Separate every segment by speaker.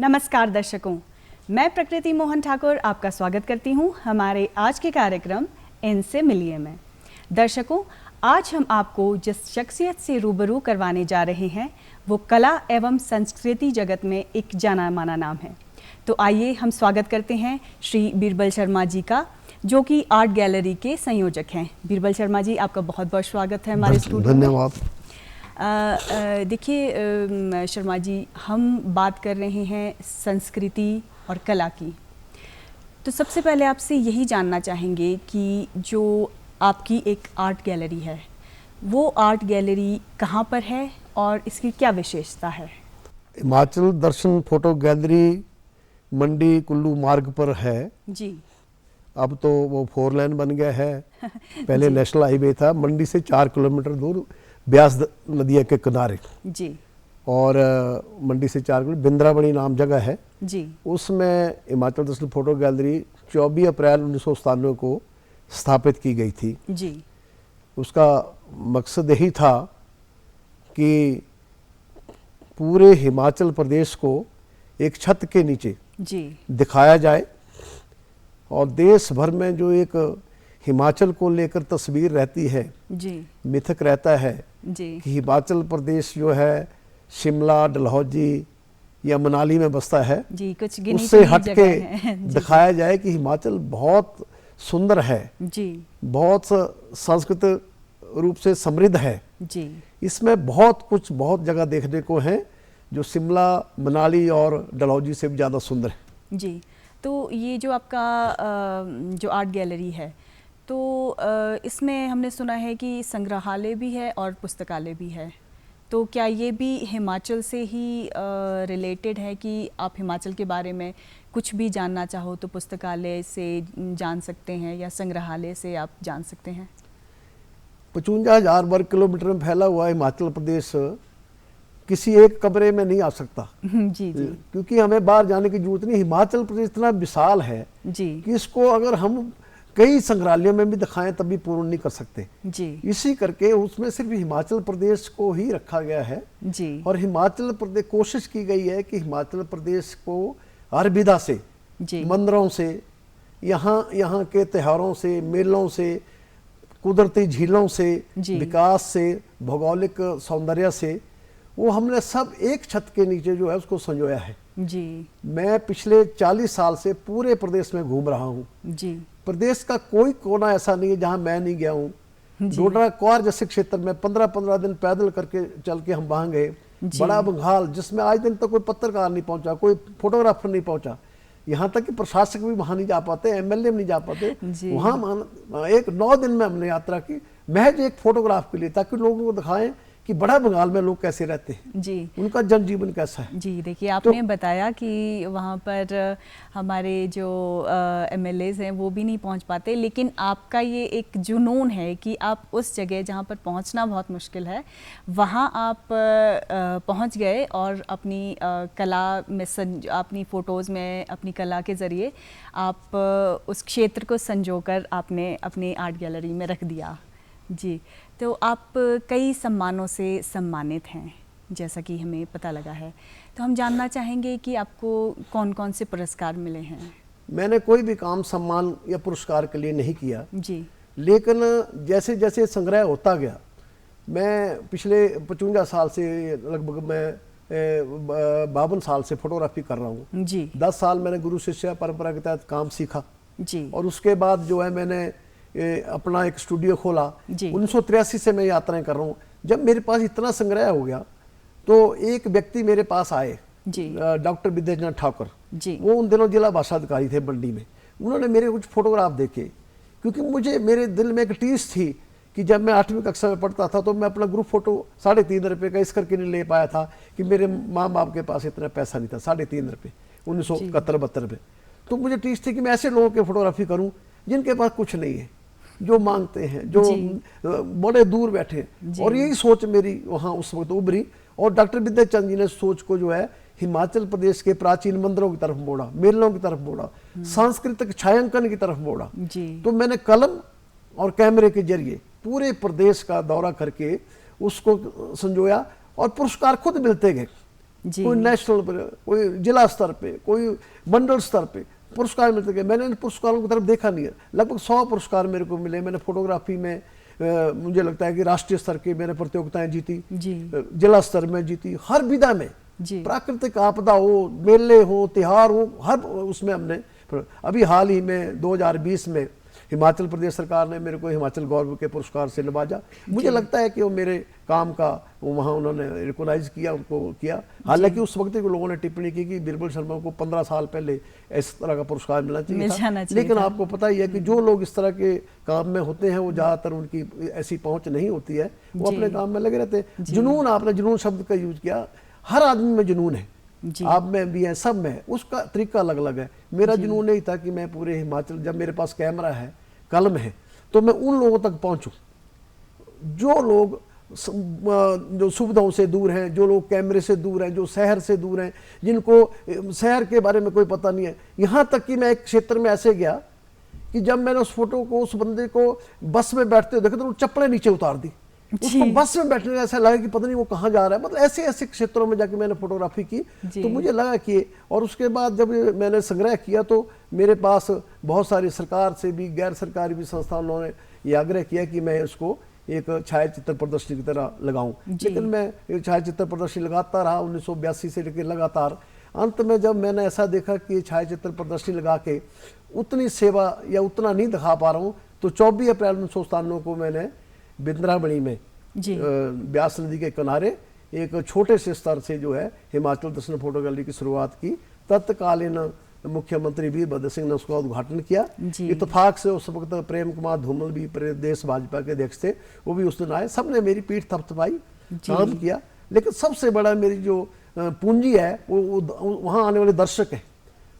Speaker 1: नमस्कार दर्शकों, मैं प्रकृति मोहन ठाकुर आपका स्वागत करती हूं हमारे आज के कार्यक्रम इनसे मिलिए में। दर्शकों, आज हम आपको जिस शख्सियत से रूबरू करवाने जा रहे हैं वो कला एवं संस्कृति जगत में एक जाना माना नाम है। तो आइए हम स्वागत करते हैं श्री बीरबल शर्मा जी का, जो कि आर्ट गैलरी के संयोजक हैं। बीरबल शर्मा जी, आपका बहुत बहुत स्वागत है हमारे स्टूडियो में।
Speaker 2: धन्यवाद।
Speaker 1: देखिए शर्मा जी, हम बात कर रहे हैं संस्कृति और कला की। तो सबसे पहले आपसे यही जानना चाहेंगे कि जो आपकी एक आर्ट गैलरी है, वो आर्ट गैलरी कहाँ पर है और इसकी क्या विशेषता है?
Speaker 2: हिमाचल दर्शन फोटो गैलरी मंडी कुल्लू मार्ग पर है
Speaker 1: जी।
Speaker 2: अब तो वो 4 लेन बन गया है। पहले नेशनल हाईवे था, मंडी से 4 किलोमीटर दूर ब्यास नदिया के किनारे
Speaker 1: जी।
Speaker 2: और मंडी से 4 किलोमीटर बिंद्रावणी नाम जगह है
Speaker 1: जी।
Speaker 2: उसमें हिमाचल दर्शन फोटो गैलरी 24 अप्रैल 1997 को स्थापित की गई थी।
Speaker 1: जी।
Speaker 2: उसका मकसद यही था कि पूरे हिमाचल प्रदेश को एक छत के नीचे
Speaker 1: जी
Speaker 2: दिखाया जाए और देश भर में जो एक हिमाचल को लेकर तस्वीर रहती है,
Speaker 1: जी,
Speaker 2: मिथक रहता है
Speaker 1: जी,
Speaker 2: कि हिमाचल प्रदेश जो है शिमला, डलहौजी या मनाली में बसता है,
Speaker 1: जी, कुछ गिनी
Speaker 2: उससे
Speaker 1: चुनी
Speaker 2: हट
Speaker 1: जगह
Speaker 2: के
Speaker 1: हैं। जी,
Speaker 2: दिखाया जाए कि हिमाचल बहुत सुंदर है,
Speaker 1: जी,
Speaker 2: बहुत सांस्कृतिक रूप से समृद्ध है।
Speaker 1: जी,
Speaker 2: इसमें बहुत जगह देखने को है जो शिमला, मनाली और डलहौजी से भी ज़्यादा सुंदर है।
Speaker 1: जी। तो ये जो आपका जो आर्ट गैलरी है, तो इसमें हमने सुना है कि संग्रहालय भी है और पुस्तकालय भी है। तो क्या ये भी हिमाचल से ही रिलेटेड है कि आप हिमाचल के बारे में कुछ भी जानना चाहो तो पुस्तकालय से जान सकते हैं या संग्रहालय से आप जान सकते हैं?
Speaker 2: 55,000 वर्ग किलोमीटर में फैला हुआ हिमाचल प्रदेश किसी एक कमरे में नहीं आ सकता।
Speaker 1: जी, जी,
Speaker 2: क्योंकि हमें बाहर जाने की जरूरत नहीं। हिमाचल प्रदेश इतना विशाल है
Speaker 1: जी,
Speaker 2: कि इसको अगर हम कई संग्रहालयों में भी दिखाएं तब भी पूर्ण नहीं कर सकते।
Speaker 1: जी,
Speaker 2: इसी करके उसमें सिर्फ हिमाचल प्रदेश को ही रखा गया है।
Speaker 1: जी,
Speaker 2: और हिमाचल प्रदेश कोशिश की गई है कि हिमाचल प्रदेश को हर विधा से,
Speaker 1: जी,
Speaker 2: मंदिरों से, यहाँ के त्योहारों से, मेलों से, कुदरती झीलों से, विकास से, भौगोलिक सौंदर्य से, वो हमने सब एक छत के नीचे जो है उसको संजोया है।
Speaker 1: जी।
Speaker 2: मैं पिछले 40 साल से पूरे प्रदेश में घूम रहा हूँ।
Speaker 1: जी।
Speaker 2: प्रदेश का कोई कोना ऐसा नहीं है जहाँ मैं नहीं गया हूँ। डोडरा क्वार जैसे क्षेत्र में 15-15 दिन पैदल करके चल के हम वहाँ गए। बड़ा बंगाल, जिसमें आज दिन तक कोई पत्रकार नहीं पहुंचा, कोई फोटोग्राफर नहीं पहुंचा, यहाँ तक कि प्रशासक भी वहाँ नहीं जा पाते, एमएलए नहीं जा पाते। वहाँ एक 9 दिन में हमने यात्रा की महज एक फोटोग्राफ के लिए, ताकि लोगों को दिखाएं कि बड़ा बंगाल में लोग कैसे रहते हैं,
Speaker 1: जी,
Speaker 2: उनका जनजीवन कैसा है।
Speaker 1: जी, देखिए आपने बताया कि वहाँ पर हमारे जो एमएलएज हैं वो भी नहीं पहुँच पाते, लेकिन आपका ये एक जुनून है कि आप उस जगह जहाँ पर पहुँचना बहुत मुश्किल है, वहाँ आप पहुँच गए और अपनी कला में अपनी फ़ोटोज़ में अपनी कला के ज़रिए आप उस क्षेत्र को संजोकर आपने अपनी आर्ट गैलरी में रख दिया। जी, तो आप कई सम्मानों से सम्मानित हैं, जैसा कि हमें पता लगा है। तो हम जानना चाहेंगे कि आपको कौन कौन से पुरस्कार मिले हैं? मैंने
Speaker 2: कोई भी काम सम्मान या पुरस्कार के लिए नहीं किया।
Speaker 1: जी।
Speaker 2: लेकिन जैसे जैसे संग्रह होता गया, मैं पिछले 55 साल से लगभग मैं 52 साल से फोटोग्राफी कर रहा हूँ।
Speaker 1: जी।
Speaker 2: 10 साल मैंने गुरु शिष्य परंपरा के तहत काम सीखा।
Speaker 1: जी।
Speaker 2: और उसके बाद जो है मैंने अपना एक स्टूडियो खोला। 1983 से मैं यात्राएं कर रहा हूँ। जब मेरे पास इतना संग्रह हो गया तो एक व्यक्ति मेरे पास आए, डॉक्टर विद्यानाथ ठाकुर। वो उन दिनों जिला भाषा अधिकारी थे मंडी में। उन्होंने मेरे कुछ फोटोग्राफ देखे, क्योंकि मुझे मेरे दिल में एक टीस थी कि जब मैं 8वीं कक्षा में पढ़ता था तो मैं अपना ग्रुप फोटो 3.5 रुपये का इस करके नहीं ले पाया था कि मेरे माँ बाप के पास इतना पैसा नहीं था। 3.5 रुपये 1971-72 में। तो मुझे टीस थी कि मैं ऐसे लोगों की फोटोग्राफी करूँ जिनके पास कुछ नहीं है, जो मांगते हैं, जो बड़े दूर बैठे हैं। और यही सोच मेरी वहाँ उस वक्त उभरी। और डॉक्टर विद्याचंद जी ने सोच को जो है हिमाचल प्रदेश के प्राचीन मंदिरों की तरफ मोड़ा, मेलों की तरफ मोड़ा, सांस्कृतिक छायांकन की तरफ मोड़ा। तो मैंने कलम और कैमरे के जरिए पूरे प्रदेश का दौरा करके उसको संजोया और पुरस्कार खुद मिलते गए। कोई नेशनल पर, कोई जिला स्तर पे, कोई मंडल स्तर पे पुरस्कार मिलते गए। मैंने इन पुरस्कारों की तरफ देखा नहीं है। लगभग 100 पुरस्कार मेरे को मिले। मैंने फोटोग्राफी में मुझे लगता है कि राष्ट्रीय स्तर की मैंने प्रतियोगिताएं जीती, जिला स्तर में जीती, हर विधा में, प्राकृतिक आपदा हो, मेले हो, त्योहार हो, हर उसमें हमने। अभी हाल ही में 2020 में हिमाचल प्रदेश सरकार ने मेरे को हिमाचल गौरव के पुरस्कार से नवाजा। मुझे लगता है कि वो मेरे काम का वहाँ उन्होंने रिकॉग्नाइज किया, उनको किया। हालांकि उस वक्त के लोगों ने टिप्पणी की कि बिरबल शर्मा को 15 साल पहले इस तरह का पुरस्कार मिलना चाहिए था। लेकिन आपको पता ही है कि जो लोग इस तरह के काम में होते हैं वो ज़्यादातर उनकी ऐसी पहुँच नहीं होती है, वो अपने काम में लगे रहते हैं। जुनून, आपने जुनून शब्द का यूज किया, हर आदमी में जुनून है, आप में भी है, सब में, उसका तरीका अलग अलग है। मेरा जुनून यही था कि मैं पूरे हिमाचल, जब मेरे पास कैमरा है, कलम है, तो मैं उन लोगों तक पहुंचूं जो लोग जो सुविधाओं से दूर हैं, जो लोग कैमरे से दूर हैं, जो शहर से दूर हैं, जिनको शहर के बारे में कोई पता नहीं है। यहाँ तक कि मैं एक क्षेत्र में ऐसे गया कि जब मैंने उस फोटो को, उस बंदे को बस में बैठते हुए देखा तो चप्पलें नीचे उतार दी। उसको बस में बैठने का ऐसा लगा कि पता नहीं वो कहाँ जा रहा है। मतलब ऐसे ऐसे क्षेत्रों में जाके मैंने फोटोग्राफी की, तो मुझे लगा कि, और उसके बाद जब मैंने संग्रह किया तो मेरे पास बहुत सारी सरकार से भी, गैर सरकारी भी संस्थानों ने ये आग्रह किया कि मैं इसको एक छायाचित्र प्रदर्शनी की तरह लगाऊं। लेकिन मैं छायाचित्र प्रदर्शनी लगाता रहा 1982 से लेकर लगातार। अंत में जब मैंने ऐसा देखा कि छायाचित्र प्रदर्शनी लगा के उतनी सेवा या उतना नहीं दिखा पा रहा हूँ, तो 24 अप्रैल 1997 को मैंने बिंद्रावणी में ब्यास नदी के किनारे एक छोटे से स्तर से जो है हिमाचल दर्शन फोटो गैलरी की शुरुआत की। तत्कालीन मुख्यमंत्री वीरभद्र सिंह ने उसका उद्घाटन किया। इत्तेफाक से उस वक्त प्रेम कुमार धूमल भी प्रदेश भाजपा के अध्यक्ष थे, वो भी उस दिन आए। सबने मेरी पीठ थपथपाई, काम किया। लेकिन सबसे बड़ा मेरी जो पूंजी है वो वहाँ आने वाले दर्शक है।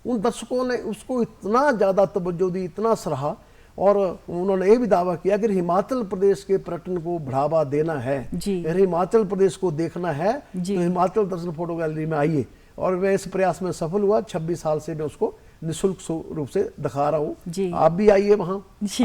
Speaker 2: उन दर्शकों ने उसको इतना ज़्यादा तवज्जो दी, इतना सराहा, और उन्होंने ये भी दावा किया कि हिमाचल प्रदेश के पर्यटन को बढ़ावा देना है, हिमाचल प्रदेश को देखना है, तो हिमाचल दर्शन फोटो गैलरी में आइए। और मैं इस प्रयास में सफल हुआ। 26 साल से मैं उसको निःशुल्क रूप से दिखा रहा हूँ। आप भी आइए वहाँ,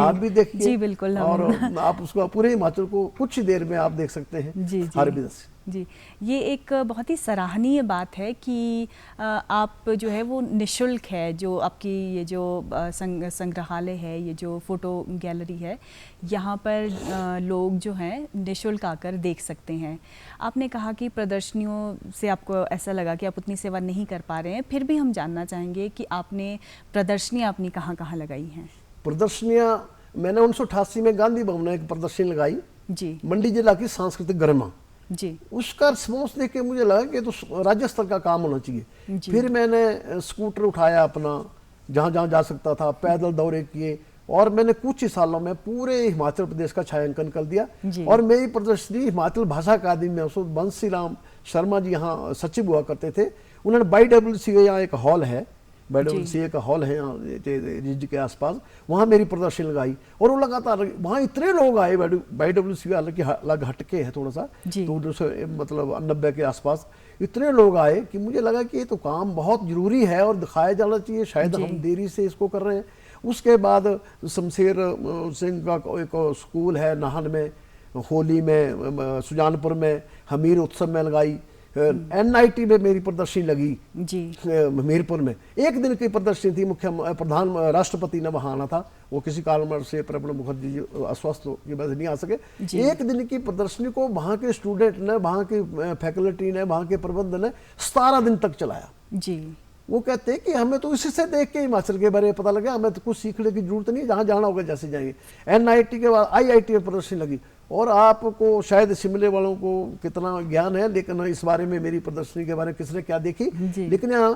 Speaker 2: आप भी देखिए, बिल्कुल, और आप उसको पूरे हिमाचल को कुछ ही देर में आप देख सकते हैं हर विधा से।
Speaker 1: जी, ये एक बहुत ही सराहनीय बात है कि आप जो है वो निःशुल्क है, जो आपकी ये जो संग्रहालय है, ये जो फ़ोटो गैलरी है, यहाँ पर लोग जो हैं निःशुल्क आकर देख सकते हैं। आपने कहा कि प्रदर्शनियों से आपको ऐसा लगा कि आप उतनी सेवा नहीं कर पा रहे हैं, फिर भी हम जानना चाहेंगे कि आपने प्रदर्शनियाँ अपनी कहाँ कहाँ लगाई हैं?
Speaker 2: प्रदर्शनियाँ मैंने 1988 में गांधी भवन में एक प्रदर्शनी लगाई जी, मंडी जिला की सांस्कृतिक गरिमा जी। उसका रिस्पॉन्स देख के मुझे लगा कि तो राज्य स्तर का काम होना चाहिए। फिर मैंने स्कूटर उठाया अपना, जहाँ जहाँ जा सकता था, पैदल दौरे किए, और मैंने कुछ ही सालों में पूरे हिमाचल प्रदेश का छायांकन कर दिया। और मेरी प्रदर्शनी हिमाचल भाषा अकादमी में, उस बंसी राम शर्मा जी यहाँ सचिव हुआ करते थे, उन्होंने BWCA यहाँ एक हॉल है, BWCA का हॉल है यहाँ रिज के आसपास, वहाँ मेरी प्रदर्शनी लगाई। और वो लगातार वहाँ इतने लोग आए, BWCA हालांकि अलग हटके है थोड़ा सा, तो 90 के आसपास इतने लोग आए कि मुझे लगा कि ये तो काम बहुत जरूरी है और दिखाया जाना चाहिए। शायद हम देरी से इसको कर रहे हैं। उसके बाद शमशेर सिंह का एक स्कूल है नाहन में, होली में सुजानपुर में हमीर उत्सव में लगाई, NIT में मेरी प्रदर्शनी लगी जी, हमीरपुर में। एक दिन की प्रदर्शनी थी, प्रधान राष्ट्रपति ने वहाँ आना था, वो किसी कारणवश से प्रणब मुखर्जी जी अस्वस्थ की वजह से नहीं आ सके। एक दिन की प्रदर्शनी को वहाँ के स्टूडेंट ने, वहाँ की फैकल्टी ने, वहाँ के प्रबंध ने 17 दिन तक चलाया जी। वो कहते हैं कि हमें तो इसी से देख के हिमाचल के बारे में पता लगा, हमें तो कुछ सीखने की जरूरत नहीं, जहाँ जाना होगा जैसे जाएंगे। NIT के बाद IIT में प्रदर्शनी लगी। और आपको शायद शिमले वालों को कितना ज्ञान है, लेकिन इस बारे में मेरी प्रदर्शनी के बारे में किसने क्या देखी। लेकिन यहाँ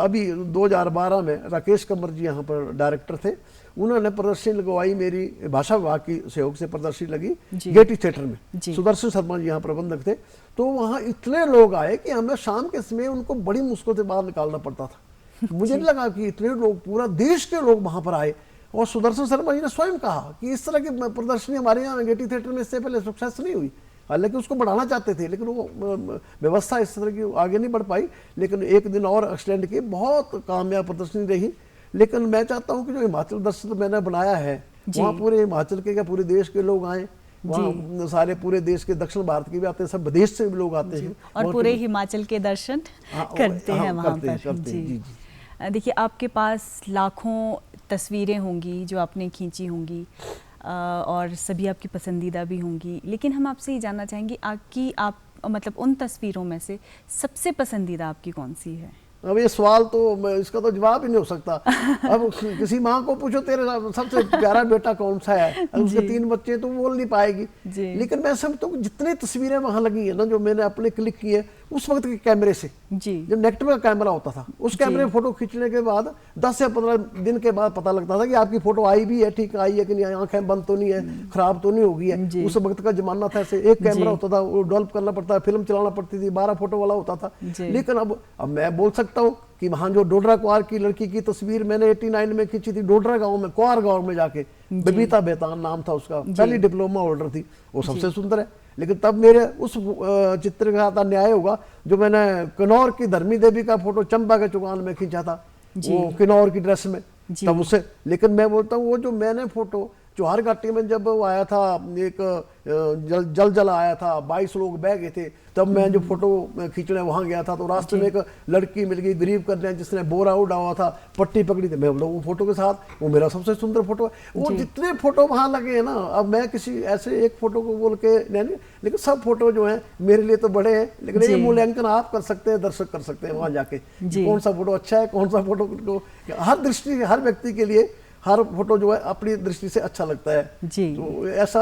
Speaker 2: अभी 2012 में राकेश कंवर जी यहाँ पर डायरेक्टर थे, उन्होंने प्रदर्शनी लगवाई मेरी भाषा विभाग की सहयोग से प्रदर्शनी लगी गेटी थिएटर में। सुदर्शन शर्मा जी यहाँ प्रबंधक थे। तो वहाँ इतने लोग आए कि हमें शाम के समय उनको बड़ी मुश्किल से बाहर निकालना पड़ता था। मुझे नहीं लगा कि इतने लोग, पूरा देश के लोग वहाँ पर आए। और सुदर्शन शर्मा जी ने स्वयं कहा कि इस तरह की प्रदर्शनी हमारे यहाँ गेटी थिएटर में इससे पहले सक्सेस नहीं हुई। हालांकि उसको बढ़ाना चाहते थे, लेकिन वो व्यवस्था इस तरह की आगे नहीं बढ़ पाई। लेकिन एक दिन और एक्सटेंड की, बहुत कामयाब प्रदर्शनी रही। लेकिन मैं चाहता हूँ कि जो हिमाचल दर्शन मैंने बनाया है, वहाँ पूरे हिमाचल के, क्या पूरे देश के लोग आए, वहाँ सारे पूरे देश के, दक्षिण भारत के भी आते हैं, सब विदेश से भी लोग आते हैं
Speaker 1: और पूरे हिमाचल के दर्शन करते हैं वहाँ पर। जी। देखिए, आपके पास लाखों तस्वीरें होंगी जो आपने खींची होंगी और सभी आपकी पसंदीदा भी होंगी, लेकिन हम आपसे ये जानना चाहेंगे आप मतलब उन तस्वीरों में से सबसे पसंदीदा आपकी कौन सी है?
Speaker 2: अब ये सवाल तो इसका तो जवाब ही नहीं हो सकता। अब किसी माँ को पूछो तेरे सबसे प्यारा बेटा कौन सा है, उसके 3 बच्चे, तो बोल नहीं पाएगी। लेकिन मैं समझता हूँ जितनी तस्वीरें वहाँ लगी है ना, जो मैंने अपने क्लिक की है उस वक्त के कैमरे से, जब नेगेटिव का कैमरा होता था, उस कैमरे में फोटो खींचने के बाद 10 या 15 दिन के बाद पता लगता था कि आपकी फोटो आई भी है, ठीक आई है कि नहीं, आंखें बंद तो नहीं है, खराब तो नहीं हो गई है। उस वक्त का जमाना था, ऐसे एक कैमरा होता था, वो डेवलप करना पड़ता है, फिल्म चलाना पड़ती थी, 12 फोटो वाला होता था। लेकिन अब मैं बोल सकता हूँ कि वहाँ जो डोडरा कुआर की लड़की की तस्वीर मैंने 89 में खींची थी, डोडरा गांव में, कुआर गांव में जाके, बबीता बेतान नाम था उसका, पहली डिप्लोमा होल्डर थी, वो सबसे सुंदर है। लेकिन तब मेरे उस चित्र का था न्याय होगा जो मैंने किन्नौर की धर्मी देवी का फोटो चंपा के चुगान में खींचा था, वो किन्नौर की ड्रेस में, तब उससे। लेकिन मैं बोलता हूँ वो जो मैंने फोटो चौहार घाटी में जब वो आया था, एक जल आया था, 22 लोग बह गए थे, तब मैं जो फोटो खींचने वहां गया था, तो रास्ते में एक लड़की मिल गई गरीब कन्या जिसने बोरा उड़ा हुआ था, पट्टी पकड़ी थी, मैं बोला वो फोटो के साथ वो मेरा सबसे सुंदर फोटो है। वो जितने फोटो वहां लगे हैं ना, अब मैं किसी ऐसे एक फोटो को बोल के नहीं, लेकिन सब फोटो जो है मेरे लिए तो बड़े हैं, लेकिन ये मूल्यांकन आप कर सकते हैं, दर्शक कर सकते हैं वहां जाके, कौन सा फोटो अच्छा है, कौन सा फोटो, हर दृष्टि, हर व्यक्ति के लिए हर फोटो जो है अपनी दृष्टि से अच्छा लगता है। तो ऐसा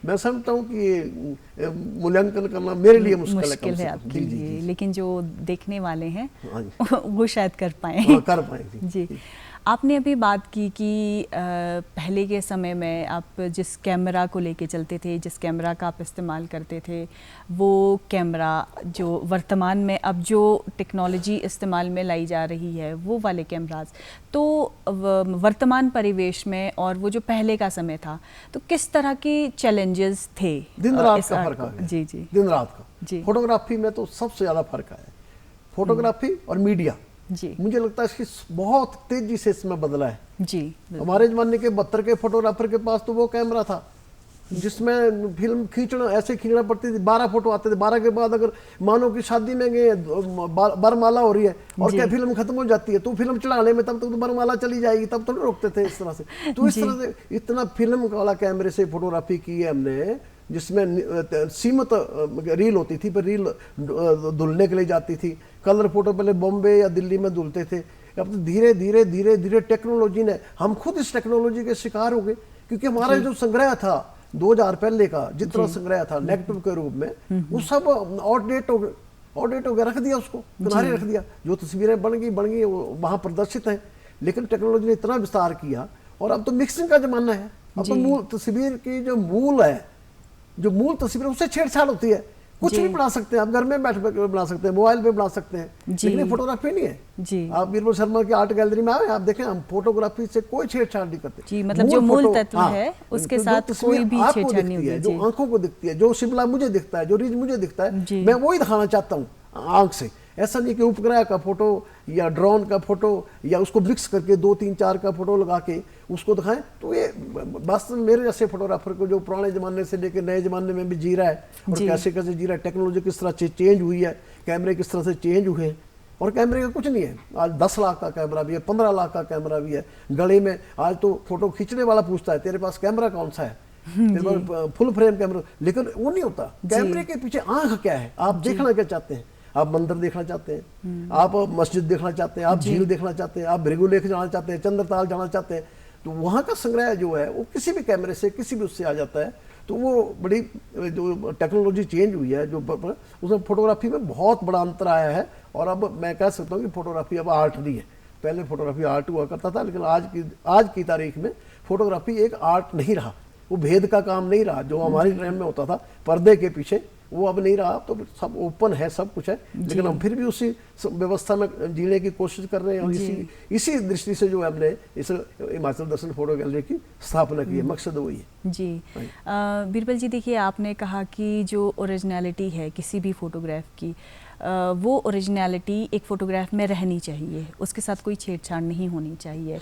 Speaker 2: मैं समझता हूँ कि मूल्यांकन करना मेरे लिए मुश्किल है
Speaker 1: आपके लिए, लेकिन जो देखने वाले हैं वो शायद कर पाएंगे। जी। आपने अभी बात की कि पहले के समय में आप जिस कैमरा को लेके चलते थे, जिस कैमरा का आप इस्तेमाल करते थे, वो कैमरा जो वर्तमान में अब जो टेक्नोलॉजी इस्तेमाल में लाई जा रही है, वो वाले कैमराज, तो वर्तमान परिवेश में और वो जो पहले का समय था, तो किस तरह के चैलेंजेस थे?
Speaker 2: दिन रात का फर्क है।
Speaker 1: जी।
Speaker 2: दिन रात का। फोटोग्राफी में तो सबसे ज़्यादा फर्क है, फोटोग्राफी और मीडिया। मुझे लगता है इसकी बहुत तेजी से इसमें बदला है। हमारे जमाने के 72 के फोटोग्राफर के पास तो वो कैमरा था जिसमें फिल्म खींचना ऐसे खींचना पड़ती थी, 12 फोटो आते थे। 12 के बाद अगर मानो कि शादी में गए, बरमाला हो रही है और क्या फिल्म खत्म हो जाती है, तो फिल्म चढ़ाने में तब तक तो बरमाला चली जाएगी, तब तो नहीं रोकते थे इस तरह से। तो इस तरह से इतना फिल्म वाला कैमरे से फोटोग्राफी की है हमने, जिसमें सीमित रील होती थी, पर रील धुलने के लिए जाती थी। कलर फोटो पहले बॉम्बे या दिल्ली में धुलते थे। अब तो धीरे धीरे धीरे धीरे टेक्नोलॉजी ने, हम खुद इस टेक्नोलॉजी के शिकार हो गए, क्योंकि हमारा जो संग्रह था 2000 पहले का, जितना संग्रह था नेगेटिव के रूप में, वो सब आउटडेट हो गया, रख दिया, उसको किनारे रख दिया। जो तस्वीरें बन गई वहाँ प्रदर्शित हैं, लेकिन टेक्नोलॉजी ने इतना विस्तार किया और अब तो मिक्सिंग का जमाना है। अब तो मूल तस्वीर की जो मूल है, जो मूल तस्वीर, उससे छेड़छाड़ होती है। कुछ भी बना सकते हैं आप, घर में बैठ कर बना सकते हैं, मोबाइल पे बना सकते हैं, लेकिन फोटोग्राफी नहीं है। आप बीरबल शर्मा की आर्ट गैलरी में आए, आप देखें, हम फोटोग्राफी से कोई छेड़छाड़ नहीं करते।
Speaker 1: मतलब जो मूल तत्व है उसके साथ कोई भी छेड़छाड़ नहीं होती है।
Speaker 2: जो आंखों को दिखती है, जो शिमला मुझे दिखता है, जो रिज मुझे दिखता है, मैं वही दिखाना चाहता हूँ आंख से। ऐसा नहीं कि उपग्रह का फोटो या ड्रोन का फोटो या उसको मिक्स करके 2, 3, 4 का फोटो लगा के उसको दिखाएं। तो ये वास्तव में मेरे जैसे फोटोग्राफर को, जो पुराने जमाने से लेकर नए जमाने में भी जी रहा है और कैसे कैसे जी रहा है, टेक्नोलॉजी किस तरह से चेंज हुई है, कैमरे किस तरह से चेंज हुए हैं। और कैमरे का कुछ नहीं है, आज 10 लाख का कैमरा भी है, 15 लाख का कैमरा भी है। गले में आज तो फोटो खींचने वाला पूछता है तेरे पास कैमरा कौन सा है, तेरे पास फुल फ्रेम कैमरा, लेकिन वो नहीं होता। कैमरे के पीछे आंख क्या है, आप देखना क्या चाहते हैं। आप मंदिर देखना चाहते हैं, आप मस्जिद देखना चाहते हैं, आप झील देखना चाहते हैं, आप भृगु लेक जाना चाहते हैं, चंद्रताल जाना चाहते हैं, तो वहाँ का संग्रह जो है वो किसी भी कैमरे से, किसी भी उससे आ जाता है। तो वो बड़ी जो टेक्नोलॉजी चेंज हुई है, जो उसमें फोटोग्राफी में बहुत बड़ा अंतर आया है। और अब मैं कह सकता हूँ कि फोटोग्राफी अब आर्ट नहीं है। पहले फोटोग्राफी आर्ट हुआ करता था, लेकिन आज की तारीख में फोटोग्राफी एक आर्ट नहीं रहा, वो भेद का काम नहीं रहा। जो हमारी टाइम में होता था पर्दे के पीछे, वो अब नहीं रहा। तो सब ओपन है, सब कुछ है, लेकिन हम फिर भी उसी व्यवस्था में जीने की कोशिश कर रहे हैं। और इसी दृष्टि से जो हमने इस हिमाचल दर्शन फोटो गैलरी की स्थापना की है, मकसद वही है।
Speaker 1: जी बीरबल जी, देखिए, आपने कहा कि जो ओरिजिनलिटी है किसी भी फोटोग्राफ की, वो ओरिजिनलिटी एक फ़ोटोग्राफ में रहनी चाहिए, उसके साथ कोई छेड़छाड़ नहीं होनी चाहिए।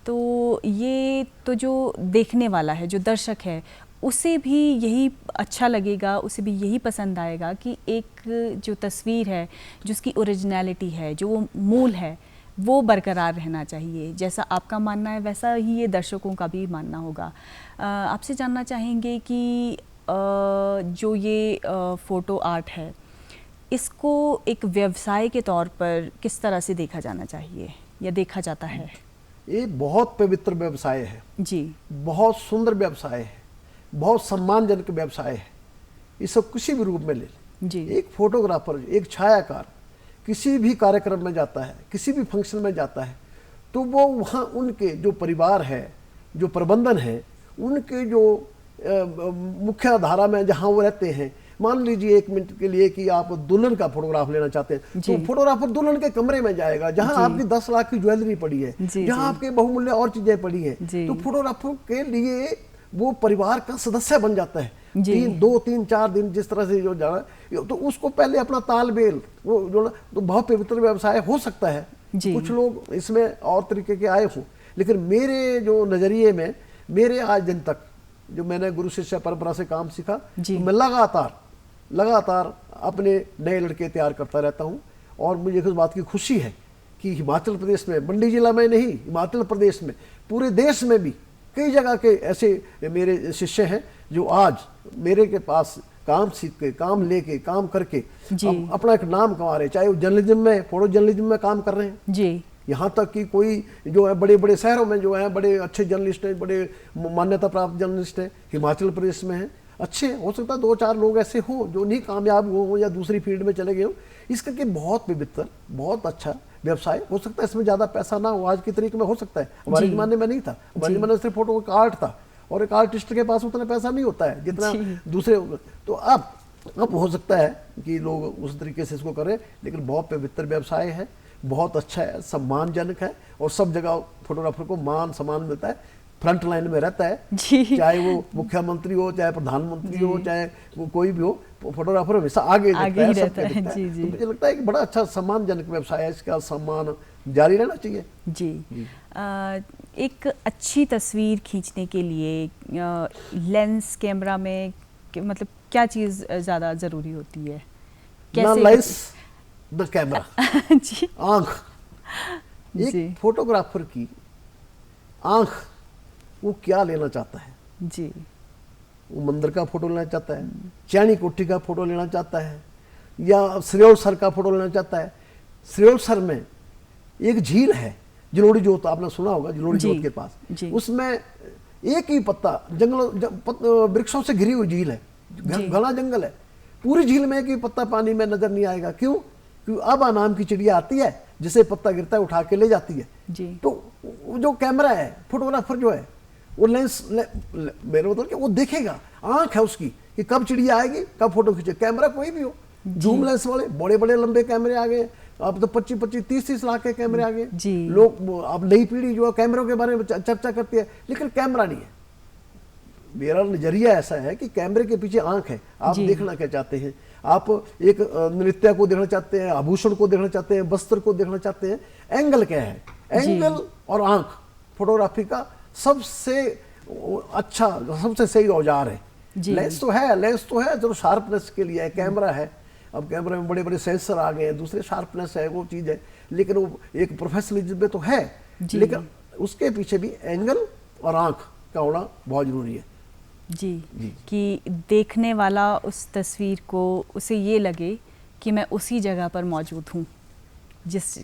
Speaker 1: तो ये तो जो देखने वाला है, जो दर्शक है, उसे भी यही अच्छा लगेगा, उसे भी यही पसंद आएगा कि एक जो तस्वीर है, जो उसकी ओरिजिनलिटी है, जो वो मूल है, वो बरकरार रहना चाहिए। जैसा आपका मानना है वैसा ही ये दर्शकों का भी मानना होगा। आपसे जानना चाहेंगे कि जो ये फ़ोटो आर्ट है, इसको एक व्यवसाय के तौर पर किस तरह से देखा जाना चाहिए या देखा जाता है?
Speaker 2: ये बहुत पवित्र व्यवसाय है
Speaker 1: जी,
Speaker 2: बहुत सुंदर व्यवसाय है, बहुत सम्मानजनक व्यवसाय है। इसे किसी भी रूप में ले लें
Speaker 1: जी।
Speaker 2: एक फोटोग्राफर, एक छायाकार किसी भी कार्यक्रम में जाता है, किसी भी फंक्शन में जाता है, तो वो वहाँ उनके जो परिवार है, जो प्रबंधन है, उनके जो मुख्य धारा में जहाँ वो रहते हैं, मान लीजिए 1 मिनट के लिए कि आप दुल्हन का फोटोग्राफ लेना चाहते हैं, तो फोटोग्राफर दुल्हन के कमरे में जाएगा जहां आपकी 10 लाख की ज्वेलरी पड़ी है, जहां आपके बहुमूल्य और चीजें पड़ी हैं, तो फोटोग्राफर के लिए वो परिवार का सदस्य बन जाता है। 2, 3, 4 दिन जिस तरह से जो जाना, तो उसको पहले अपना तालमेल वो जो ना, तो बहुत पवित्र व्यवसाय हो सकता है। कुछ लोग इसमें और तरीके के आए हों, लेकिन मेरे जो नजरिए में, मेरे आज दिन तक जो मैंने गुरु शिष्य परंपरा से काम सीखा, तो मैं लगातार अपने नए लड़के तैयार करता रहता हूं। और मुझे इस बात की खुशी है कि हिमाचल प्रदेश में, मंडी जिला में नहीं, हिमाचल प्रदेश में, पूरे देश में भी कई जगह के ऐसे मेरे शिष्य हैं जो आज मेरे के पास काम सीख के, काम लेके, काम करके अपना एक नाम कमा रहे हैं। चाहे वो जर्नलिज्म में, फोटो जर्नलिज्म में काम कर रहे हैं जी, यहाँ तक कि कोई जो है बड़े बड़े शहरों में जो है बड़े अच्छे जर्नलिस्ट हैं, बड़े मान्यता प्राप्त जर्नलिस्ट हैं, हिमाचल प्रदेश में हैं। अच्छे हो सकता है 2-4 लोग ऐसे हो जो नहीं कामयाब हो या दूसरी फील्ड में चले गए हो। इस करके बहुत पवित्र, बहुत अच्छा व्यवसाय हो सकता है। इसमें ज़्यादा पैसा ना हो आज के तरीके में, हो सकता है, हमारे ज़माने में नहीं था। हमारे ज़माने में सिर्फ फोटो का आर्ट था और एक आर्टिस्ट के पास उतना पैसा नहीं होता है जितना दूसरे। तो अब हो सकता है कि लोग उस तरीके से इसको करें, लेकिन बहुत पवित्र व्यवसाय है, बहुत अच्छा है, सम्मानजनक है और सब जगह फोटोग्राफर को मान सम्मान मिलता है। फ्रंट लाइन में रहता है, चाहे वो मुख्यमंत्री हो, चाहे प्रधानमंत्री हो, चाहे वो कोई भी हो, फोटोग्राफर हमेशा आगे ही रहता है। तो मुझे लगता है कि बड़ा अच्छा सम्मानजनक व्यवसाय है, इसका सम्मान जारी रहना चाहिए।
Speaker 1: जी। एक अच्छी तस्वीर खींचने के लिए लेंस, कैमरा में मतलब क्या चीज़ ज़्यादा ज़रूरी होती है?
Speaker 2: ना लेंस न कैमरा
Speaker 1: जी,
Speaker 2: आँख। एक फोटोग्राफर की आँख, वो क्या लेना चाहता है जी, वो मंदिर का फोटो लेना चाहता है, चैनी कोठी का फोटो लेना चाहता है, या श्रेयोल सर का फोटो लेना चाहता है। श्रेयोल सर में एक झील है जलोड़ी जोत, आपने सुना होगा, जलोड़ी जोत के पास, उसमें एक ही पत्ता, वृक्षों से घिरी हुई झील है, घना जंगल है, पूरी झील में एक ही पत्ता पानी में नजर नहीं आएगा। क्यों? क्योंकि अब नाम की चिड़िया आती है, जिसे पत्ता गिरता है उठा के ले जाती है जी। तो जो कैमरा है, फोटोग्राफर जो है, वो लेंस मेरे मतलब कि वो देखेगा, आंख है उसकी कि कब चिड़िया आएगी, कब फोटो खींचे। कैमरा कोई भी हो, जूम लेंस वाले बड़े बड़े लंबे कैमरे आ गए, अब तो 25-25, 30-30 लाख के कैमरे आ गए। लोग अब नई पीढ़ी जो है कैमरों के बारे में चर्चा करती है, लेकिन कैमरा नहीं है। मेरा नजरिया ऐसा है कि कैमरे के पीछे आंख है। आप देखना क्या चाहते हैं? आप एक नृत्य को देखना चाहते हैं, आभूषण को देखना चाहते हैं, वस्त्र को देखना चाहते हैं, एंगल क्या है? एंगल और आंख फोटोग्राफी का सबसे अच्छा, सबसे सही औजार है। लेंस तो है जो शार्पनेस के लिए है, कैमरा है। अब कैमरे में बड़े बड़े सेंसर आ गए हैं, दूसरे शार्पनेस है, वो चीज़ है, लेकिन वो एक प्रोफेशनलिज्म में तो है, लेकिन उसके पीछे भी एंगल और आंख का होना बहुत जरूरी है
Speaker 1: जी, कि देखने वाला उस तस्वीर को, उसे ये लगे कि मैं उसी जगह पर मौजूद हूँ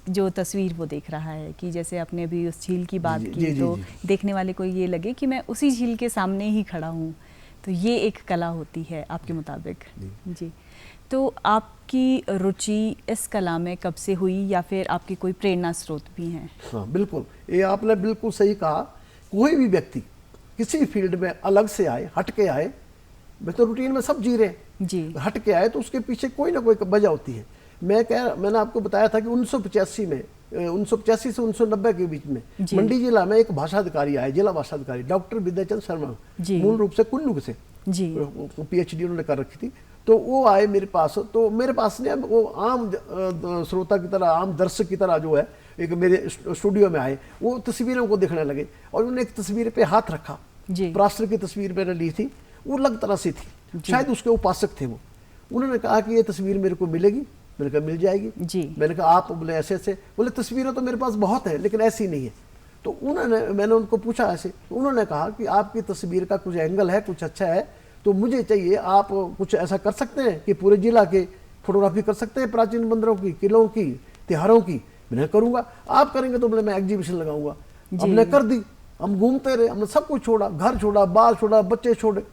Speaker 1: जो तस्वीर वो देख रहा है। कि जैसे आपने अभी उस झील की बात की, तो देखने वाले को ये लगे कि मैं उसी झील के सामने ही खड़ा हूँ। तो ये एक कला होती है आपके मुताबिक जी। तो आपकी रुचि इस कला में कब से हुई, या फिर आपकी कोई प्रेरणा स्रोत भी हैं?
Speaker 2: हाँ बिल्कुल, ये आपने बिल्कुल सही कहा। कोई भी व्यक्ति किसी फील्ड में अलग से आए, हट के आए, मैं तो रूटीन में सब जी रहे जी, हट के आए तो उसके पीछे कोई ना कोई वजह होती है। मैंने आपको बताया था कि 1985 में, 1985 से 1990 के बीच में मंडी जिला में एक भाषा अधिकारी आए, जिला भाषा अधिकारी डॉक्टर विद्याचंद शर्मा, मूल रूप से कुल्लू से PhD उन्होंने कर रखी थी। तो वो आए मेरे पास, तो मेरे पास ने वो आम श्रोता की तरह, आम दर्शक की तरह जो है, एक मेरे स्टूडियो में आए, वो तस्वीरों को देखने लगे और उन्होंने एक तस्वीर पे हाथ रखा, प्रास्त्र की तस्वीर मैंने ली थी, वो अलग तरह से थी, शायद उसके उपासक थे वो। उन्होंने कहा कि ये तस्वीर मेरे को मिलेगी। मैंने कहा मिल जाएगी
Speaker 1: जी।
Speaker 2: मैंने कहा आप बोले ऐसे ऐसे, बोले तस्वीरें तो मेरे पास बहुत है लेकिन ऐसी नहीं है। तो मैंने उनको पूछा ऐसे, तो उन्होंने कहा कि आपकी तस्वीर का कुछ एंगल है, कुछ अच्छा है, तो मुझे चाहिए आप कुछ ऐसा कर सकते हैं कि पूरे जिला के फोटोग्राफी कर सकते हैं, प्राचीन मंदिरों की, किलों की, त्योहारों की। मैंने करूंगा। आप करेंगे तो बोले मैं एग्जीबिशन लगाऊंगा। हमने कर दी। हम घूमते रहे, हमने सब कुछ छोड़ा, घर छोड़ा, बाल छोड़ा, बच्चे छोड़े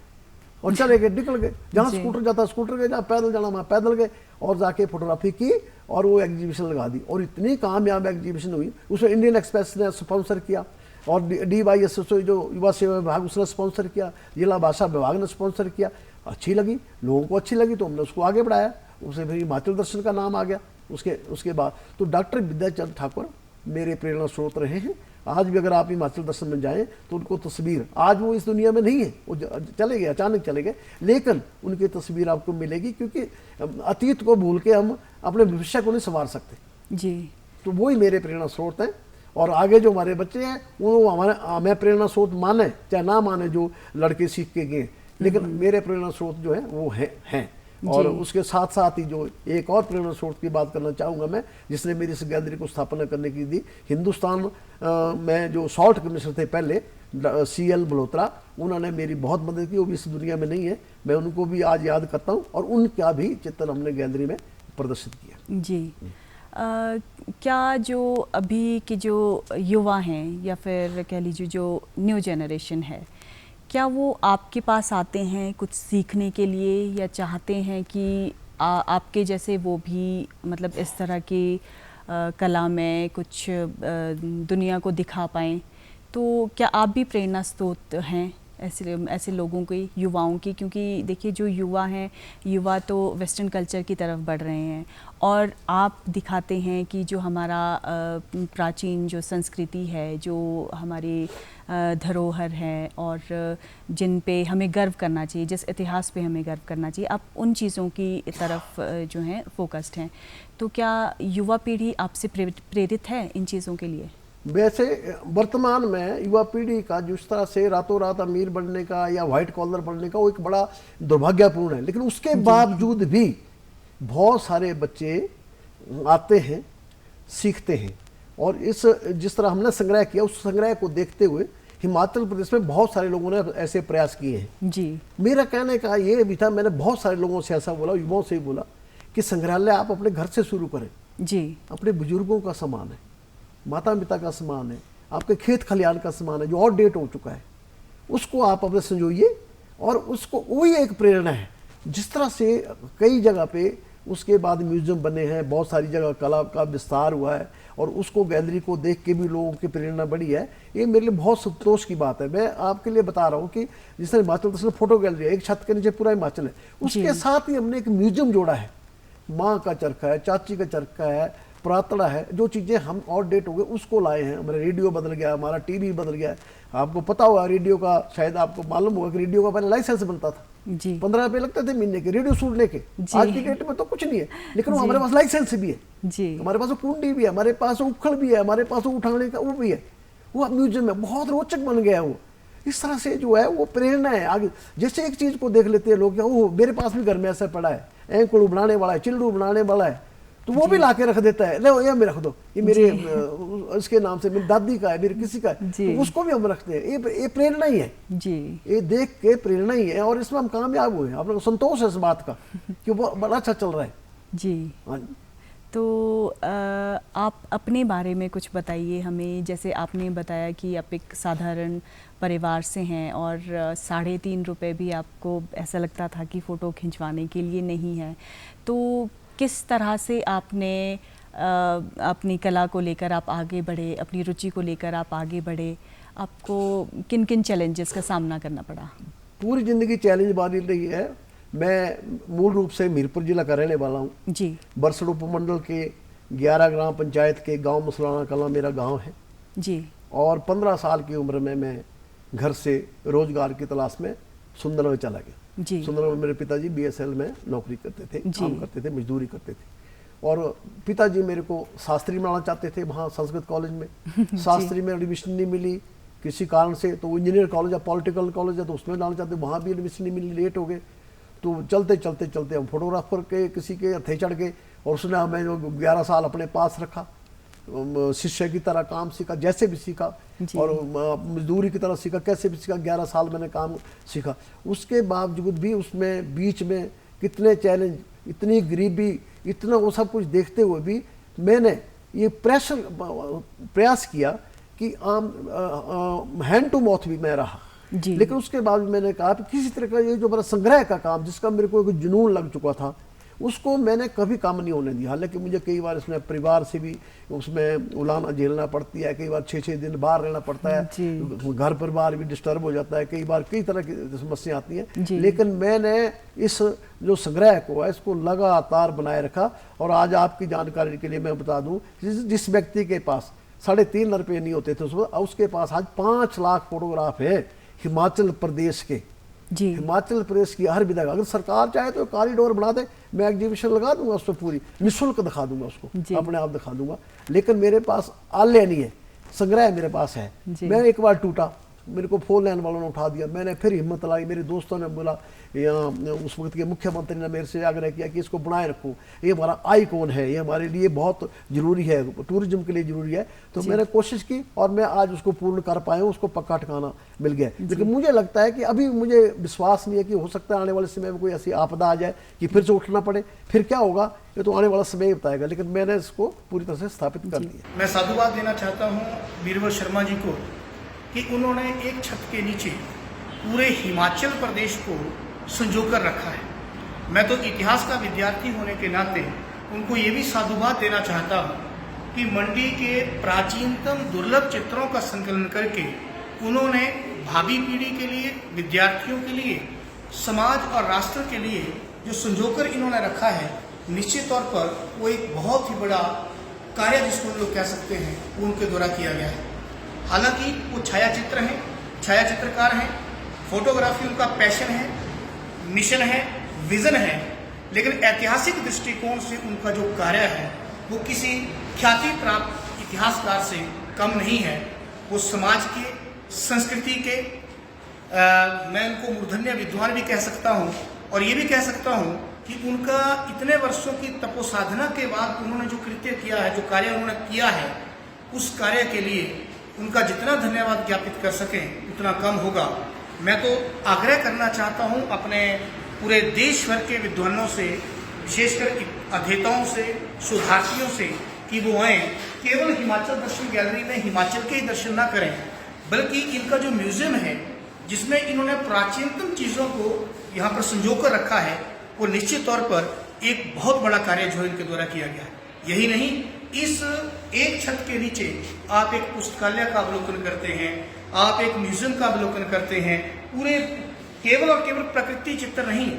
Speaker 2: और चले गए, निकल गए। जहाँ स्कूटर जाता स्कूटर गए, जहाँ पैदल जाना वहाँ पैदल गए और जाके फोटोग्राफी की और वो एग्जीबिशन लगा दी। और इतनी कामयाब एग्जीबिशन हुई, उसमें इंडियन एक्सप्रेस ने स्पॉन्सर किया और DYSSO जो युवा सेवा विभाग उसने स्पॉन्सर किया, जिला भाषा विभाग ने स्पॉन्सर किया। अच्छी लगी, लोगों को अच्छी लगी तो हमने उसको आगे बढ़ाया। उसे फिर हिमाचल दर्शन का नाम आ गया उसके बाद। तो डॉक्टर विद्याचंद्र ठाकुर मेरे प्रेरणा स्रोत रहे हैं। आज भी अगर आप हिमाचल दर्शन में जाएं तो उनको तस्वीर, आज वो इस दुनिया में नहीं है, वो चले गए, अचानक चले गए, लेकिन उनकी तस्वीर आपको मिलेगी, क्योंकि अतीत को भूल के हम अपने भविष्य को नहीं संवार सकते जी। तो वही मेरे प्रेरणा स्रोत हैं। और आगे जो हमारे बच्चे हैं वो हमें प्रेरणा स्रोत माने चाहे ना माने, जो लड़के सीख के गए, लेकिन मेरे प्रेरणा स्रोत जो है वो हैं। और उसके साथ साथ ही जो एक और प्रेरणा स्रोत की बात करना चाहूँगा मैं, जिसने मेरी इस गैलरी को स्थापना करने की दी, हिंदुस्तान में जो सॉल्ट कमिश्नर थे पहले, CL मल्होत्रा, उन्होंने मेरी बहुत मदद की। वो भी इस दुनिया में नहीं है, मैं उनको भी आज याद करता हूँ और उनका भी चित्र हमने गैलरी में प्रदर्शित किया जी।
Speaker 1: क्या जो अभी के जो युवा हैं या फिर कह लीजिए जो न्यू जनरेशन है, क्या वो आपके पास आते हैं कुछ सीखने के लिए या चाहते हैं कि आपके जैसे वो भी मतलब इस तरह की कला में कुछ दुनिया को दिखा पाएँ? तो क्या आप भी प्रेरणा स्रोत हैं ऐसे लोगों की, युवाओं की? क्योंकि देखिए जो युवा हैं, युवा तो वेस्टर्न कल्चर की तरफ बढ़ रहे हैं और आप दिखाते हैं कि जो हमारा प्राचीन जो संस्कृति है, जो हमारी धरोहर है और जिन पे हमें गर्व करना चाहिए, जिस इतिहास पे हमें गर्व करना चाहिए, आप उन चीज़ों की तरफ जो हैं फोकस्ड हैं। तो क्या युवा पीढ़ी आपसे प्रेरित है इन चीज़ों के लिए?
Speaker 2: वैसे वर्तमान में युवा पीढ़ी का जिस तरह से रातों रात अमीर बनने का या व्हाइट कॉलर बनने का, वो एक बड़ा दुर्भाग्यपूर्ण है। लेकिन उसके बावजूद भी बहुत सारे बच्चे आते हैं, सीखते हैं। और जिस तरह हमने संग्रह किया, उस संग्रह को देखते हुए हिमाचल प्रदेश में बहुत सारे लोगों ने ऐसे प्रयास किए हैं जी। मेरा कहने का ये भी था, मैंने बहुत सारे लोगों से ऐसा बोला, युवाओं से ही बोला कि संग्रहालय आप अपने घर से शुरू करें जी। अपने बुजुर्गों का सामान है, माता पिता का सामान है, आपके खेत खलियान का सामान है जो आउट डेट हो चुका है, उसको आप अपने संजोइए। और उसको वही एक प्रेरणा है। जिस तरह से कई जगह पे उसके बाद म्यूजियम बने हैं, बहुत सारी जगह कला का विस्तार हुआ है और उसको गैलरी को देख के भी लोगों की प्रेरणा बढ़ी है। ये मेरे लिए बहुत संतोष की बात है। मैं आपके लिए बता रहा हूँ कि जिस तरह हिमाचल दर्शन फोटो गैलरी है, एक छत के नीचे पूरा हिमाचल है, उसके साथ ही हमने एक म्यूजियम जोड़ा है। माँ का चरखा है, चाची का चरखा है, पुरातड़ा है, जो चीज़ें हम आउट डेट हो गए उसको लाए हैं। हमारा रेडियो बदल गया, हमारा टीवी बदल गया। आपको पता होगा रेडियो का, शायद आपको मालूम होगा कि रेडियो का पहले लाइसेंस बनता था जी। 15 रुपये लगते थे महीने के रेडियो सूट लेके। आज की डेट में तो कुछ नहीं है, लेकिन हमारे पास लाइसेंस भी है जी। हमारे पास कुंडी भी है, हमारे पास उखड़ भी है, हमारे पास उठाने का वो भी है। वो म्यूजियम में बहुत रोचक बन गया है वो। इस तरह से जो है वो प्रेरणा है आगे। जैसे एक चीज़ को देख लेते हैं लोग, वो मेरे पास भी घर में ऐसा पड़ा है, एंकड़ू बनाने वाला है, चिल्डू बनाने वाला है, तो वो भी लाके रख देता है, ले ये मैं रख दो, ये मेरे इसके नाम से मेरी दादी का है, मेरे किसी का है, तो उसको भी हम रखते हैं। ये प्रेरणा ही है जी। ये देख के प्रेरणा ही है और इसमें हम कामयाब हुए। आप लोग को संतोष है इस बात का कि वो बड़ा अच्छा चल रहा है जी।
Speaker 1: तो आप अपने बारे में कुछ बताइए हमें। जैसे आपने बताया कि आप एक साधारण परिवार से हैं और 3.5 रुपये भी आपको ऐसा लगता था कि फ़ोटो खिंचवाने के लिए नहीं है, तो किस तरह से आपने अपनी कला को लेकर आप आगे बढ़े, अपनी रुचि को लेकर आप आगे बढ़े? आपको किन किन चैलेंजेस का सामना करना पड़ा?
Speaker 2: पूरी ज़िंदगी चैलेंज वाली रही है। मैं मूल रूप से मीरपुर जिला का रहने वाला हूँ जी। बरसड़ उपमंडल के 11 ग्राम पंचायत के गांव मसलाना कला मेरा गांव है जी। और 15 साल की उम्र में मैं घर से रोजगार की तलाश में सुंदर में चला गया जी। सुंदर में मेरे पिताजी BSL में नौकरी करते थे, काम करते थे, मजदूरी करते थे। और पिताजी मेरे को शास्त्री बनाना चाहते थे वहाँ संस्कृत कॉलेज में। शास्त्री में एडमिशन नहीं मिली, किसी कारण से, तो इंजीनियर कॉलेज या पॉलिटिकल कॉलेज है तो उसमें डालना चाहते, वहाँ भी एडमिशन नहीं मिली, लेट हो गए। तो चलते चलते चलते हम फोटोग्राफर के किसी के हथे चढ़ गए और उसने हमें 11 साल अपने पास रखा, शिष्य की तरह काम सीखा, जैसे भी सीखा और मजदूरी की तरह सीखा, कैसे भी सीखा। 11 साल मैंने काम सीखा। उसके बावजूद भी उसमें बीच में कितने चैलेंज, इतनी गरीबी, इतना वो सब कुछ देखते हुए भी मैंने ये प्रयास किया कि हैंड टू माउथ भी मैं रहा। लेकिन उसके बाद मैंने कहा कि किसी तरह का ये जो मेरा संग्रह का काम, जिसका मेरे को एक जुनून लग चुका था, उसको मैंने कभी काम नहीं होने दिया। हालांकि मुझे कई बार इसमें परिवार से भी उसमें उलाना झेलना पड़ती है, कई बार 6-6 दिन बाहर रहना पड़ता है, घर परिवार भी डिस्टर्ब हो जाता है, कई बार कई तरह की समस्या आती हैं। लेकिन मैंने इस जो संग्रह को है इसको लगातार बनाए रखा। और आज आपकी जानकारी के लिए मैं बता दूं, जिस व्यक्ति के पास 3.5 रुपये नहीं होते थे उसके पास आज 5 लाख फोटोग्राफ है हिमाचल प्रदेश के। हिमाचल प्रदेश की हर विधा, अगर सरकार चाहे तो कॉरिडोर बना दे, मैं एग्जीबिशन लगा दूंगा उसको, पूरी निःशुल्क दिखा दूंगा उसको, अपने आप दिखा दूंगा। लेकिन मेरे पास आल्य नहीं है, संग्रह मेरे पास है। मैं एक बार टूटा, मेरे को 4 लेन वालों ने उठा दिया, मैंने फिर हिम्मत लाई, मेरे दोस्तों ने बोला, यहाँ उस वक्त के मुख्यमंत्री ने मेरे से आग्रह किया कि इसको बनाए रखो, ये हमारा आइकॉन है, ये हमारे लिए बहुत जरूरी है, टूरिज्म के लिए जरूरी है। तो मैंने कोशिश की और मैं आज उसको पूर्ण कर पाया हूँ, उसको पक्का ठिकाना मिल गया। लेकिन मुझे लगता है कि अभी मुझे विश्वास नहीं है कि हो सकता है आने वाले समय में कोई ऐसी आपदा आ जाए कि फिर से उठना पड़े, फिर क्या होगा ये तो आने वाला समय ही बताएगा। लेकिन मैंने इसको पूरी तरह से स्थापित कर दिया।
Speaker 3: मैं साधुवाद देना चाहता हूँ बीरबल शर्मा जी को कि उन्होंने एक छत के नीचे पूरे हिमाचल प्रदेश को संजोकर रखा है। मैं तो इतिहास का विद्यार्थी होने के नाते उनको ये भी साधुवाद देना चाहता हूँ कि मंडी के प्राचीनतम दुर्लभ चित्रों का संकलन करके उन्होंने भावी पीढ़ी के लिए, विद्यार्थियों के लिए, समाज और राष्ट्र के लिए जो संजोकर इन्होंने रखा है, निश्चित तौर पर वो एक बहुत ही बड़ा कार्य जिसको हम लोग कह सकते हैं वो उनके द्वारा किया गया है। हालांकि वो छायाचित्र हैं, छायाचित्रकार हैं, फोटोग्राफी उनका पैशन है, मिशन है, विजन है, लेकिन ऐतिहासिक दृष्टिकोण से उनका जो कार्य है वो किसी ख्याति प्राप्त इतिहासकार से कम नहीं है। वो समाज के, संस्कृति के, मैं उनको मूर्धन्य विद्वान भी कह सकता हूँ और ये भी कह सकता हूँ कि उनका इतने वर्षों की तपोसाधना के बाद उन्होंने जो कृत्य किया है, जो कार्य उन्होंने किया है, उस कार्य के लिए उनका जितना धन्यवाद ज्ञापित कर सकें उतना कम होगा। मैं तो आग्रह करना चाहता हूं अपने पूरे देश भर के विद्वानों से, विशेषकर अध्येताओं से, शोधार्थियों से कि वो आए, केवल हिमाचल दर्शन गैलरी में हिमाचल के ही दर्शन ना करें, बल्कि इनका जो म्यूजियम है जिसमें इन्होंने प्राचीनतम चीज़ों को यहाँ पर संजोकर रखा है, वो निश्चित तौर पर एक बहुत बड़ा कार्य जो है इनके द्वारा किया गया है। यही नहीं, इस एक छत के नीचे आप एक पुस्तकालय का अवलोकन करते हैं, आप एक म्यूजियम का अवलोकन करते हैं। पूरे केवल और केवल प्रकृति चित्र नहीं,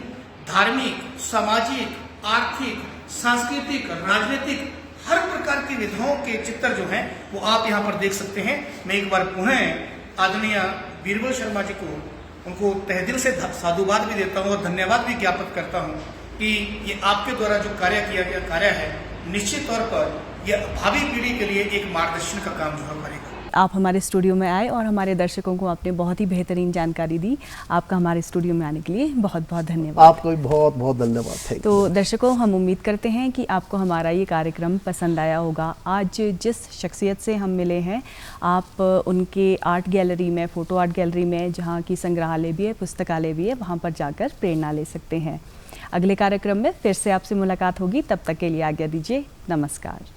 Speaker 3: धार्मिक, सामाजिक, आर्थिक, सांस्कृतिक, राजनीतिक हर प्रकार की विधाओं के चित्र जो हैं वो आप यहाँ पर देख सकते हैं। मैं एक बार पुनः आदरणीय बीरबल शर्मा जी को, उनको तहे दिल से साधुवाद भी देता हूँ और धन्यवाद भी ज्ञापित करता हूँ कि ये आपके द्वारा जो कार्य किया गया कार्य है, निश्चित तौर पर यह भावी पीढ़ी के लिए एक मार्गदर्शन का काम जो है करेगा।
Speaker 1: आप हमारे स्टूडियो में आए और हमारे दर्शकों को आपने बहुत ही बेहतरीन जानकारी दी। आपका हमारे स्टूडियो में आने के लिए बहुत बहुत धन्यवाद।
Speaker 2: आपको भी बहुत बहुत धन्यवाद।
Speaker 1: तो दर्शकों, हम उम्मीद करते हैं कि आपको हमारा ये कार्यक्रम पसंद आया होगा। आज जिस शख्सियत से हम मिले हैं, आप उनके आर्ट गैलरी में, फ़ोटो आर्ट गैलरी में, जहाँ की संग्रहालय भी है, पुस्तकालय भी है, वहाँ पर जाकर प्रेरणा ले सकते हैं। अगले कार्यक्रम में फिर से आपसे मुलाकात होगी, तब तक के लिए आज्ञा दीजिए। नमस्कार।